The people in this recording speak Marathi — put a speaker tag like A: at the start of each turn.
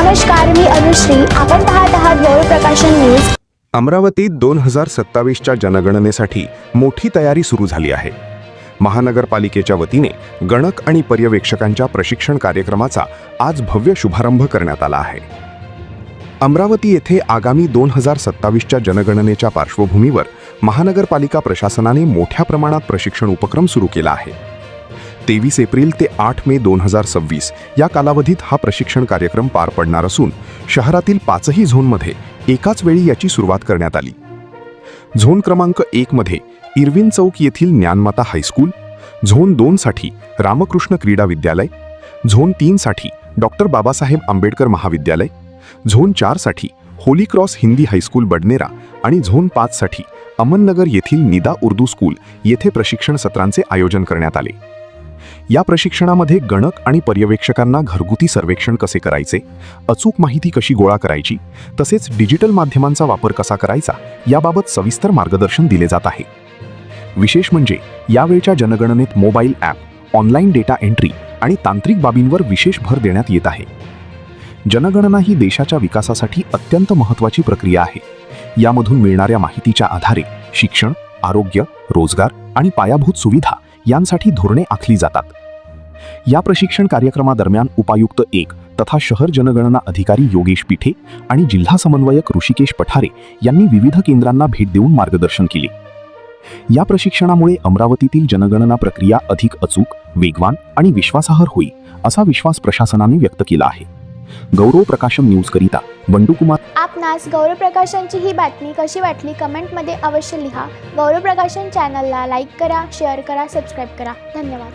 A: नमस्कार, मी अनुश्री. आपण पाहत आहात गौरव प्रकाशन न्यूज.
B: अमरावतीत 2027च्या जनगणनेसाठी मोठी तयारी सुरू झाली आहे. महानगरपालिकेच्या वतीने गणक आणि पर्यवेक्षकांच्या प्रशिक्षण कार्यक्रमाचा आज भव्य शुभारंभ करण्यात आला आहे. अमरावती येथे आगामी 2027च्या जनगणनेच्या पार्श्वभूमीवर महानगरपालिका प्रशासनाने मोठ्या प्रमाणात प्रशिक्षण उपक्रम सुरू केला आहे. 23 एप्रिल ते 8 मे 2026 या कालावधीत हा प्रशिक्षण कार्यक्रम पार पडणार असून शहरातील 5ही झोनमध्ये एकाच वेळी याची सुरुवात करण्यात आली. झोन क्रमांक 1 मध्ये इरविन चौक येथील ज्ञानमाता हायस्कूल, झोन 2 साठी रामकृष्ण क्रीडा विद्यालय, झोन 3 साठी डॉक्टर बाबासाहेब आंबेडकर महाविद्यालय, झोन 4 साठी Holy cross Hindi high school Badnera आणि झोन 5 साठी अमननगर येथील निदा उर्दू स्कूल येथे प्रशिक्षण सत्रांचे आयोजन करण्यात आले. या प्रशिक्षणामध्ये गणक आणि पर्यवेक्षकांना घरगुती सर्वेक्षण कसे करायचे, अचूक माहिती कशी गोळा करायची, तसेच डिजिटल माध्यमांचा वापर कसा करायचा याबाबत सविस्तर मार्गदर्शन दिले जात आहे. विशेष म्हणजे यावेळच्या जनगणनेत mobile app, online data entry आणि तांत्रिक बाबींवर विशेष भर देण्यात येत आहे. जनगणना ही देशाच्या विकासासाठी अत्यंत महत्त्वाची प्रक्रिया आहे. यामधून मिळणाऱ्या माहितीच्या आधारे शिक्षण, आरोग्य, रोजगार आणि पायाभूत सुविधा यांसाठी धोरणे आखली जातात. या प्रशिक्षण कार्यक्रमादरम्यान उपायुक्त 1 तथा शहर जनगणना अधिकारी योगेश पिठे आणि जिल्हा समन्वयक ऋषिकेश पठारे यांनी विविध केंद्रांना भेट देऊन मार्गदर्शन केले. या प्रशिक्षणामुळे अमरावतीतील जनगणना प्रक्रिया अधिक अचूक, वेगवान आणि विश्वासार्ह होईल असा विश्वास प्रशासनाने व्यक्त केला आहे. गौरव प्रकाशन न्यूज करिता बंडू कुमार.
A: आपणास गौरव प्रकाशनची ही बातमी कशी वाटली कमेंटमध्ये अवश्य लिहा. गौरव प्रकाशन चॅनलला लाईक करा, शेअर करा, सबस्क्राईब करा. धन्यवाद.